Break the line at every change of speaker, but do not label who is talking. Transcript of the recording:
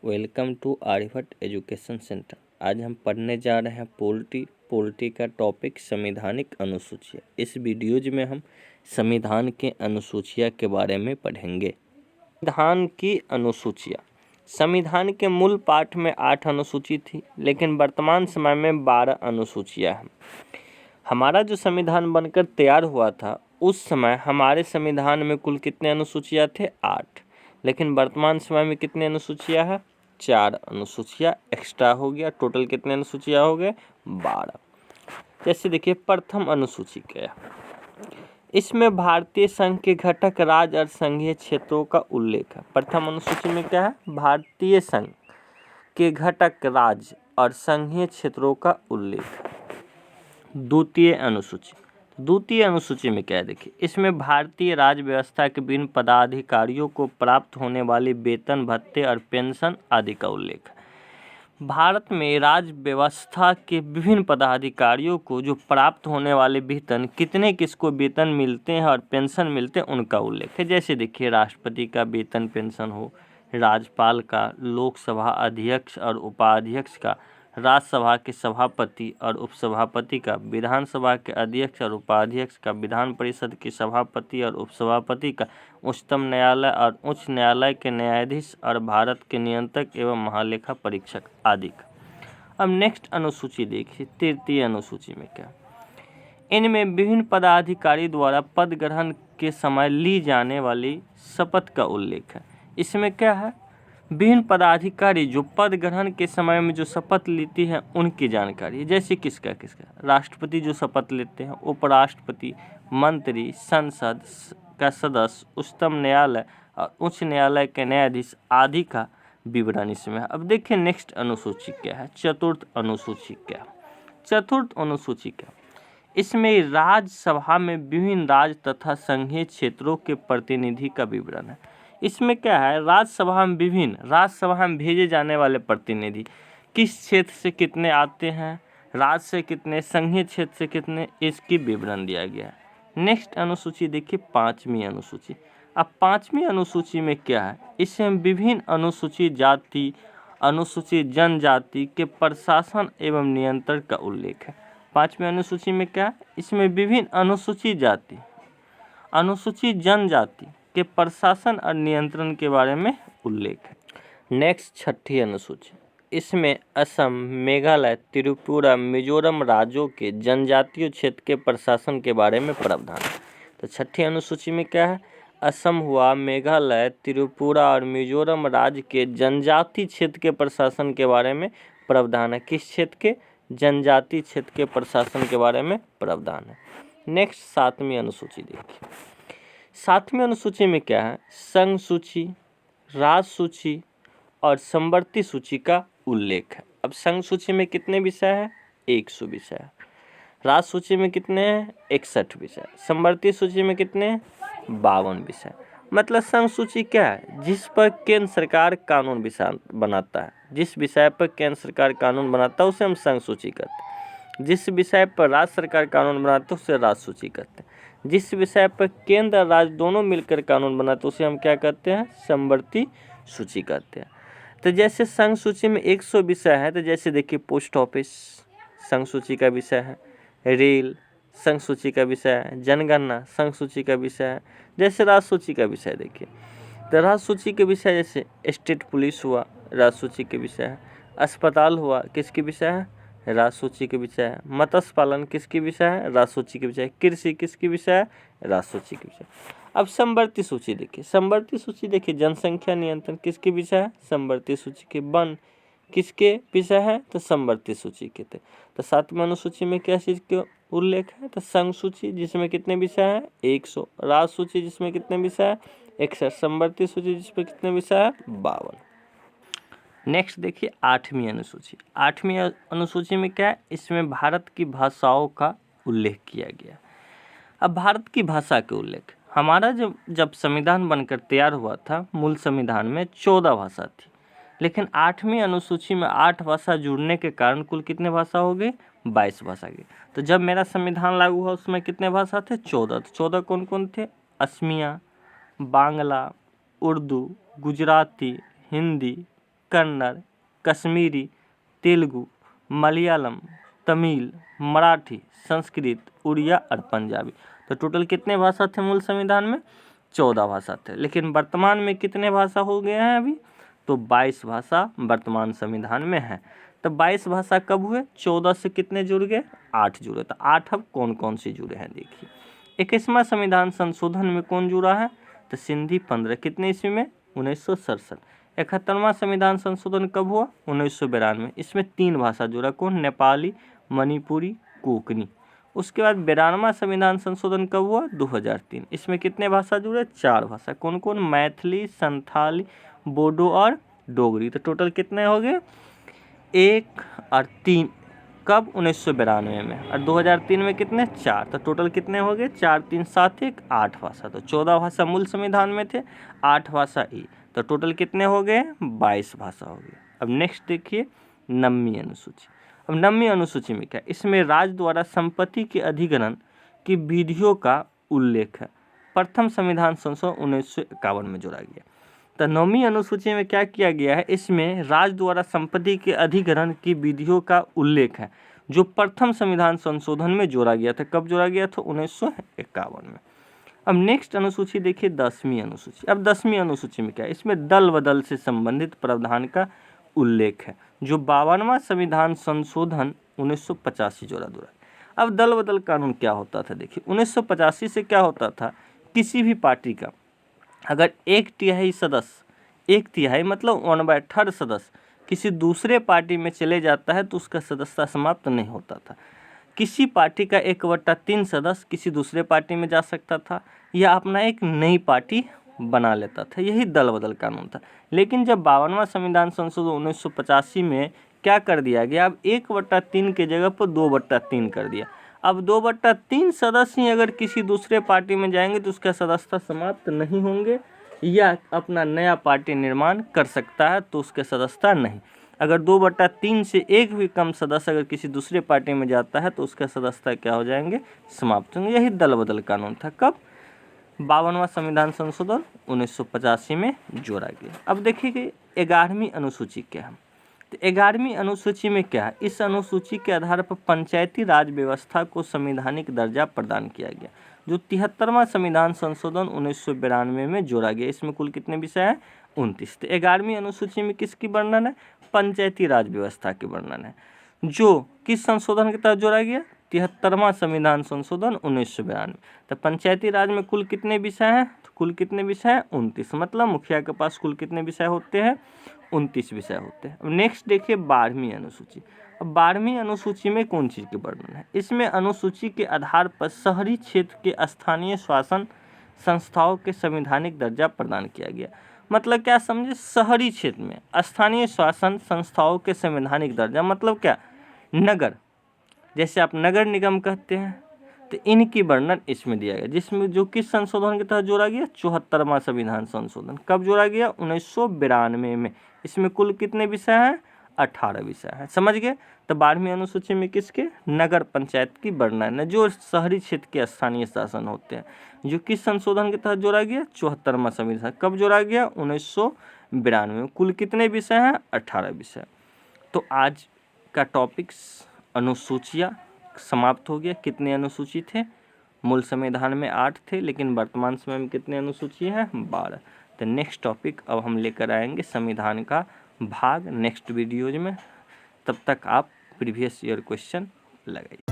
Welcome to Aryabhatta education centre. आज हम पढ़ने जा रहे हैं पॉलिटी का टॉपिक संवैधानिक अनुसूचियाँ। इस वीडियोज में हम संविधान के अनुसूचियाँ के बारे में पढ़ेंगे। संविधान की अनुसूचियाँ। संविधान के मूल पाठ में 8 अनुसूची थी, लेकिन वर्तमान समय में 12 अनुसूचियाँ हैं। हमारा जो संविधान बनकर तैयार हुआ था उस समय हमारे संविधान में कुल कितने अनुसूचियाँ थे? 8। लेकिन वर्तमान समय में कितने अनुसूचियाँ हैं? 4 अनुसूचियाँ एक्स्ट्रा हो गया। टोटल कितने अनुसूचियाँ हो गए? 12। जैसे देखिए, प्रथम अनुसूची क्या है? इसमें भारतीय संघ के घटक राज्य और संघीय क्षेत्रों का उल्लेख है। प्रथम अनुसूची में क्या है? भारतीय संघ के घटक राज्य और संघीय क्षेत्रों का उल्लेख है। द्वितीय अनुसूची में क्या है? देखिए, इसमें भारतीय राज्य व्यवस्था के विभिन्न पदाधिकारियों को प्राप्त होने वाले वेतन, भत्ते और पेंशन आदि का उल्लेख है। भारत में राज्य व्यवस्था के विभिन्न पदाधिकारियों को जो प्राप्त होने वाले वेतन, कितने किसको वेतन मिलते हैं और पेंशन मिलते हैं, उनका उल्लेख है। जैसे देखिए, राष्ट्रपति का वेतन पेंशन हो, राज्यपाल का, लोकसभा अध्यक्ष और उपाध्यक्ष का, राज्यसभा के सभापति और उपसभापति का, विधानसभा के अध्यक्ष और उपाध्यक्ष का, विधान परिषद के सभापति और उपसभापति का, उच्चतम न्यायालय और उच्च न्यायालय के न्यायाधीश और भारत के नियंत्रक एवं महालेखा परीक्षक आदि का। अब नेक्स्ट अनुसूची देखिए, तृतीय अनुसूची में क्या? इनमें विभिन्न पदाधिकारी द्वारा पद ग्रहण के समय ली जाने वाली शपथ का उल्लेख है। इसमें क्या है? विभिन्न पदाधिकारी जो पद ग्रहण के समय में जो शपथ लेती हैं उनकी जानकारी। जैसे किसका? राष्ट्रपति जो शपथ लेते हैं, उपराष्ट्रपति, मंत्री, संसद का सदस्य, उच्चतम न्यायालय और उच्च न्यायालय के न्यायाधीश आदि का विवरण इसमें है। अब देखिए नेक्स्ट अनुसूची क्या है? चतुर्थ अनुसूची क्या? इसमें राज्यसभा में विभिन्न राज्य तथा संघीय क्षेत्रों के प्रतिनिधि का विवरण है। इसमें क्या है? राज्यसभा में भेजे जाने वाले प्रतिनिधि किस क्षेत्र से कितने आते हैं, राज्य से कितने, संघीय क्षेत्र से कितने, इसकी विवरण दिया गया है। नेक्स्ट अनुसूची देखिए, 5वीं अनुसूची। अब 5वीं अनुसूची में क्या है? इसमें विभिन्न अनुसूचित जाति, अनुसूचित जनजाति के प्रशासन एवं नियंत्रण का उल्लेख है। 5वीं अनुसूची में क्या है? इसमें विभिन्न अनुसूचित जाति, अनुसूचित जनजाति के प्रशासन और नियंत्रण के बारे में उल्लेख है। नेक्स्ट 6ठी अनुसूची। इसमें असम, मेघालय, त्रिपुरा, मिजोरम राज्यों के जनजातीय क्षेत्र के प्रशासन के बारे में प्रावधान है। तो 6ठी अनुसूची में क्या है? असम हुआ, मेघालय, त्रिपुरा और मिजोरम राज्य के जनजातीय क्षेत्र के प्रशासन के बारे में प्रावधान है। किस क्षेत्र के? जनजातीय क्षेत्र के प्रशासन के बारे में प्रावधान है। नेक्स्ट 7वीं अनुसूची देखिए। 7वीं अनुसूची में क्या है? संघ सूची, राज्य सूची और समवर्ती सूची का उल्लेख है। अब संघ सूची में कितने विषय है? 100 विषय है। राज्य सूची में कितने हैं? 61 विषय। समवर्ती सूची में कितने हैं? 52 विषय। मतलब संघ सूची क्या है? जिस पर केंद्र सरकार कानून बनाता है, जिस विषय पर केंद्र सरकार कानून बनाता है उसे हम संघ सूची कहते हैं। जिस विषय पर राज्य सरकार कानून बनाते हैं उसे राज्य सूची कहते हैं। जिस विषय पर केंद्र और राज्य दोनों मिलकर कानून बनाते हैं उसे हम क्या कहते हैं? समवर्ती सूची कहते हैं। तो जैसे संघ सूची में 100 विषय है, तो जैसे देखिए, पोस्ट ऑफिस संघ सूची का विषय है, रेल संघ सूची का विषय है, जनगणना संघ सूची का विषय है। जैसे राज्य सूची का विषय देखिए, तो राज्य सूची के विषय जैसे स्टेट पुलिस हुआ, राज्य सूची के विषय है। अस्पताल हुआ, किसके विषय है? राज्य सूची के विषय है। मत्स्य पालन किसकी विषय है? राज्य सूची के विषय है। कृषि किसकी विषय है? राज्य सूची के विषय। अब समवर्ती सूची देखिए, जनसंख्या नियंत्रण किसके विषय है? समवर्ती सूची के। वन किसके विषय है? तो समवर्ती सूची के थे। तो 7वीं अनुसूची में क्या चीज के उल्लेख है? तो संघ सूची जिसमें कितने विषय है? 100। राज्य सूची जिसमें कितने विषय है? 61। समवर्ती सूची जिसमें कितने विषय है? 52। नेक्स्ट देखिए, 8वीं अनुसूची। 8वीं अनुसूची में क्या है? इसमें भारत की भाषाओं का उल्लेख किया गया। अब भारत की भाषा के उल्लेख, हमारा जब संविधान बनकर तैयार हुआ था, मूल संविधान में 14 भाषा थी, लेकिन 8वीं अनुसूची में 8 भाषा जुड़ने के कारण कुल कितने भाषा हो गई? 22 भाषा गई। तो जब मेरा संविधान लागू हुआ उसमें कितने भाषा थे? 14। तो 14 कौन कौन थे? असमिया, बांग्ला, उर्दू, गुजराती, हिंदी, कन्नड़, कश्मीरी, तेलुगु, मलयालम, तमिल, मराठी, संस्कृत, उड़िया और पंजाबी। तो टोटल कितने भाषा थे मूल संविधान में? 14 भाषा थे। लेकिन वर्तमान में कितने भाषा हो गए हैं अभी? तो 22 भाषा वर्तमान संविधान में है। तो 22 भाषा कब हुए? 14 से कितने जुड़ गए? 8 जुड़े। तो 8 अब कौन कौन से जुड़े हैं देखिए। 21वां संविधान संशोधन में कौन जुड़ा है? तो सिंधी 15। कितने ईस्वी में? 1967। 71वां संविधान संशोधन कब हुआ? 1992। इसमें 3 भाषा जुड़ा। कौन? नेपाली, मणिपुरी, कोंकणी। उसके बाद 92वां संविधान संशोधन कब हुआ? 2003। इसमें कितने भाषा जुड़े? 4 भाषा। कौन कौन? मैथिली, संथाली, बोडो और डोगरी। तो टोटल कितने हो गए? 1 और 3। कब? 1992 में। और 2003 में कितने? 4। तो टोटल कितने हो गए? 4 3 7 1 8 भाषा। तो 14 भाषा मूल संविधान में थे, 8 भाषा ई। तो टोटल कितने हो गए? 22 भाषा हो गए। अब नेक्स्ट देखिए 9वीं अनुसूची। अब 9वीं अनुसूची में क्या? इसमें राज्य द्वारा संपत्ति के अधिग्रहण की विधियों का उल्लेख है। प्रथम संविधान संशोधन 1951 में जोड़ा गया। तो 9वीं अनुसूची में क्या किया गया है? इसमें राज्य द्वारा संपत्ति के अधिग्रहण की विधियों का उल्लेख है, जो प्रथम संविधान संशोधन में जोड़ा गया था। कब जोड़ा गया था? 1951 में। अब नेक्स्ट अनुसूची देखिए 10वीं अनुसूची। अब 10वीं अनुसूची में क्या है? इसमें दल बदल से संबंधित प्रावधान का उल्लेख है, जो 52वां संविधान संशोधन 1985 जोड़ा है। अब दल बदल कानून क्या होता था देखिए। 1985 से क्या होता था? किसी भी पार्टी का अगर 1/3 सदस्य, 1/3 मतलब 1/3 सदस्य किसी दूसरे पार्टी में चले जाता है तो उसका सदस्यता समाप्त नहीं होता था। किसी पार्टी का 1/3 सदस्य किसी दूसरे पार्टी में जा सकता था या अपना एक नई पार्टी बना लेता था। यही दल बदल कानून था। लेकिन जब 52वां संविधान संशोधन 1985 में क्या कर दिया गया? अब 1/3 के जगह पर 2/3 कर दिया। अब 2/3 सदस्य ही अगर किसी दूसरे पार्टी में जाएंगे तो उसका सदस्यता समाप्त नहीं होंगे या अपना नया पार्टी निर्माण कर सकता है, तो उसके सदस्यता नहीं। अगर 2/3 से एक भी कम सदस्य अगर किसी दूसरे पार्टी में जाता है तो उसका सदस्यता क्या हो जाएंगे? समाप्त होंगे। यही दल बदल कानून था। कब? 52वां संविधान संशोधन 1985 में जोड़ा गया। अब देखिए कि 11वीं अनुसूची क्या है। तो 11वीं अनुसूची में क्या है? इस अनुसूची के आधार पर पंचायती राज व्यवस्था को संवैधानिक दर्जा प्रदान किया गया, जो 73वां संविधान संशोधन 1992 में जोड़ा गया। इसमें कुल कितने विषय हैं? 29। तो 11वीं अनुसूची में किसकी वर्णन है? पंचायती राज व्यवस्था की वर्णन है, जो किस संशोधन के तहत जोड़ा गया? 73वां संविधान संशोधन 1992। तो पंचायती राज में कुल कितने विषय हैं? तो कुल कितने विषय हैं? 29। मतलब मुखिया के पास कुल कितने विषय होते हैं? 29 विषय होते हैं। अब नेक्स्ट देखिए 12वीं अनुसूची। अब 12वीं अनुसूची में कौन चीज़ के वर्णन है? इसमें अनुसूची के आधार पर शहरी क्षेत्र के स्थानीय शासन संस्थाओं के संवैधानिक दर्जा प्रदान किया गया। मतलब क्या समझे? शहरी क्षेत्र में स्थानीय शासन संस्थाओं के संवैधानिक दर्जा मतलब क्या? नगर, जैसे आप नगर निगम कहते हैं, तो इनकी वर्णन इसमें दिया गया, जिसमें जो किस संशोधन के तहत जोड़ा गया? 74वां संविधान संशोधन। कब जोड़ा गया? 1992 में। इसमें कुल कितने विषय हैं? 18 विषय हैं। समझ गए? तो 12वीं अनुसूची में किसके? नगर पंचायत की वर्णन है, जो शहरी क्षेत्र के स्थानीय शासन होते हैं, जो किस संशोधन के तहत जोड़ा गया? 74वां संविधान। कब जोड़ा गया? 1992 में। कुल कितने विषय हैं? 18 विषय। तो आज का टॉपिक्स अनुसूचियाँ समाप्त हो गया। कितने अनुसूची थे? मूल संविधान में 8 थे, लेकिन वर्तमान समय में कितने अनुसूची हैं? 12। तो नेक्स्ट टॉपिक अब हम लेकर आएंगे संविधान का भाग नेक्स्ट वीडियोज में। तब तक आप प्रीवियस ईयर क्वेश्चन लगाइए।